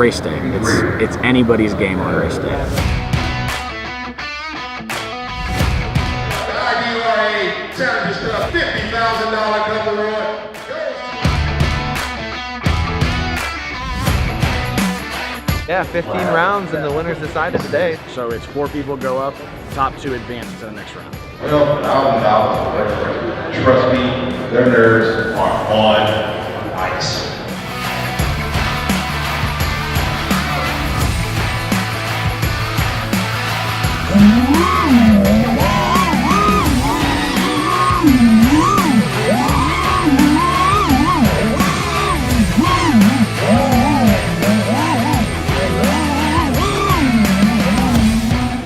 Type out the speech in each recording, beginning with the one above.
race day. It's anybody's game on race day. IDRA challenges to a $50,000 cover run. Yeah, 15 rounds and the winner's decided today. So it's 4 people go up, top 2 advance to the next round. $12,000. Trust me, their nerves are on ice.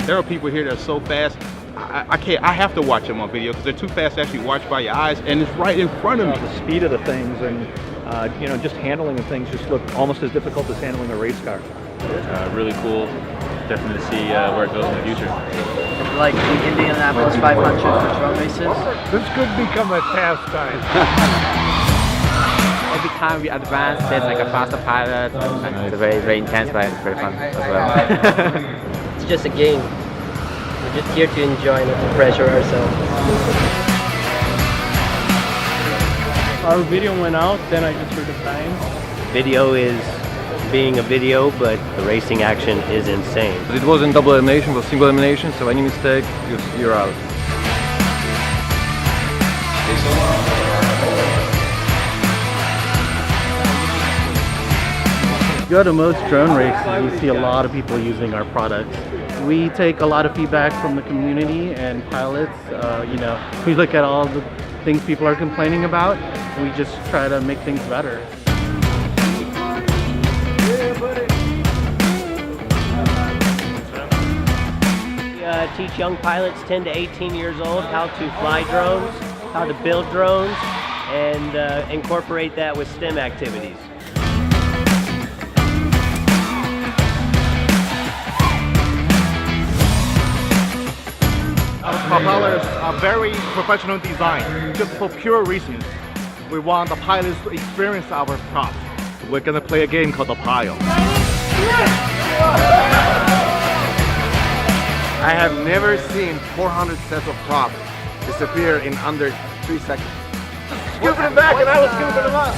There are people here that are so fast, I can't, I have to watch them on video because they're too fast to actually watch by your eyes, and it's right in front of me. The speed of the things and you know, just handling the things just look almost as difficult as handling a race car. Really cool. Definitely to see where it goes in the future. Like the Indianapolis 500 run races. This could become a pastime. Every time we advance, there's like a faster pilot. It's very, very intense, but it's very fun as well. It's just a game. We're just here to enjoy, not to pressure ourselves. Our video went out, then I just heard the time. Video is being a video, but the racing action is insane. It wasn't double elimination, it was single elimination, so any mistake, you're out. Go to most drone races, you see a lot of people using our products. We take a lot of feedback from the community and pilots. You know, we look at all the things people are complaining about. We just try to make things better. We teach young pilots 10 to 18 years old how to fly drones, how to build drones, and incorporate that with STEM activities. Our propellers are very professional design, just for pure reasons. We want the pilots to experience our props. We're gonna play a game called the pile. I have never seen 400 sets of props disappear in under 3 seconds. Scooping them back and I was scooping them up.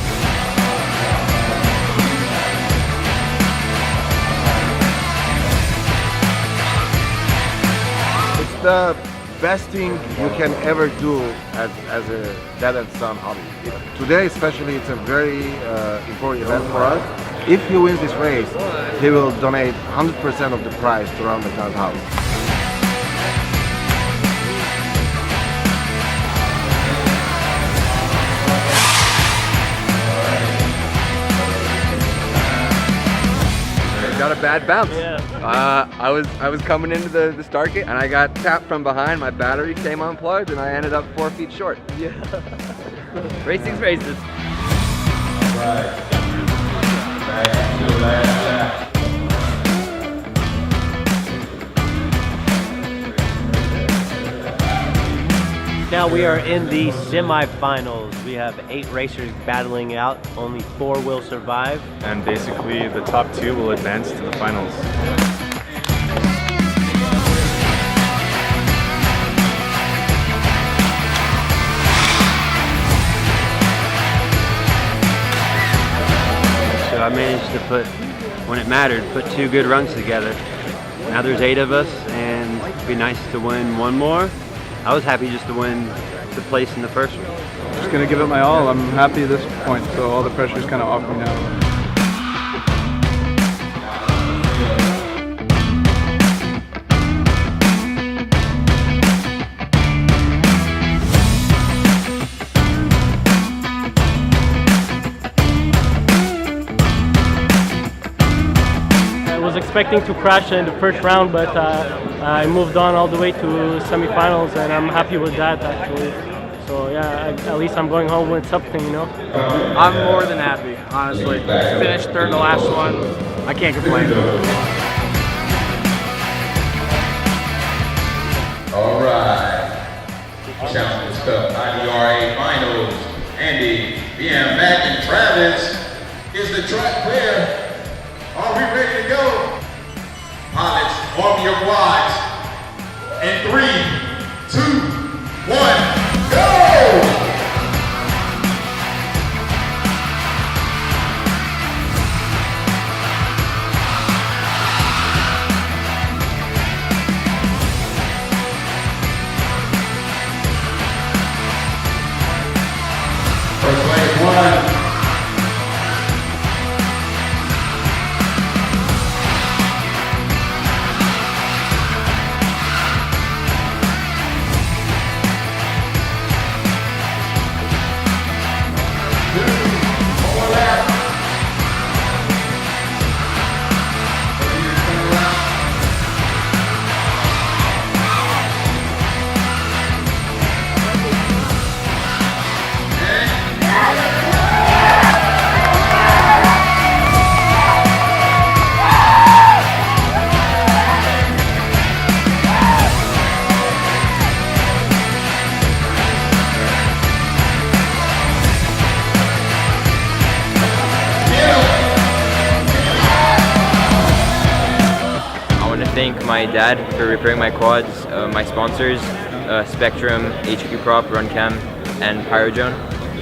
It's the best thing you can ever do as a dad and son hobby. Today especially, it's a very important event for us. If he wins this race, he will donate 100% of the prize to Ron McDonald's house. Got a bad bounce. Yeah. I was coming into the start gate and I got tapped from behind. My battery came unplugged and I ended up 4 feet short. Yeah. Racing's races. Right. Back to the last lap. Now we are in the semifinals. We have 8 racers battling it out. Only 4 will survive. And basically the top 2 will advance to the finals. So I managed to put, when it mattered, put 2 good runs together. Now there's 8 of us, and it'd be nice to win 1 more. I was happy just to win the place in the first one. Just gonna give it my all. I'm happy at this point, so all the pressure's kind of off me now. I was expecting to crash in the first round, but I moved on all the way to semifinals, and I'm happy with that actually. So yeah, at least I'm going home with something, you know. I'm more than happy, honestly. Finished third to last one. I can't complain. All right. Challenge Stuff IDRA Finals. Andy, BM, Matt, and Travis is the track player. Are we ready? we go. Pilots, arm your quads. In 3, 2, 1, go! First wave 1. Thank my dad for repairing my quads, my sponsors, Spectrum, HQ Prop, RunCam, and Pyrojone.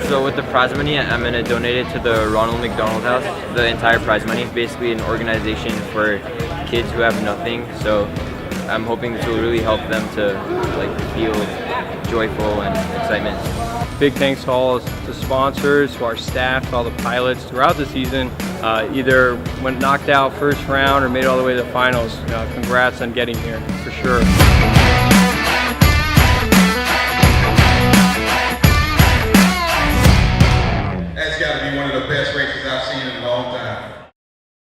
So with the prize money, I'm going to donate it to the Ronald McDonald House, the entire prize money, basically an organization for kids who have nothing. So I'm hoping this will really help them to feel joyful and excitement. Big thanks to all the sponsors, to our staff, to all the pilots throughout the season. Either went knocked out first round or made it all the way to the finals. Congrats on getting here, for sure.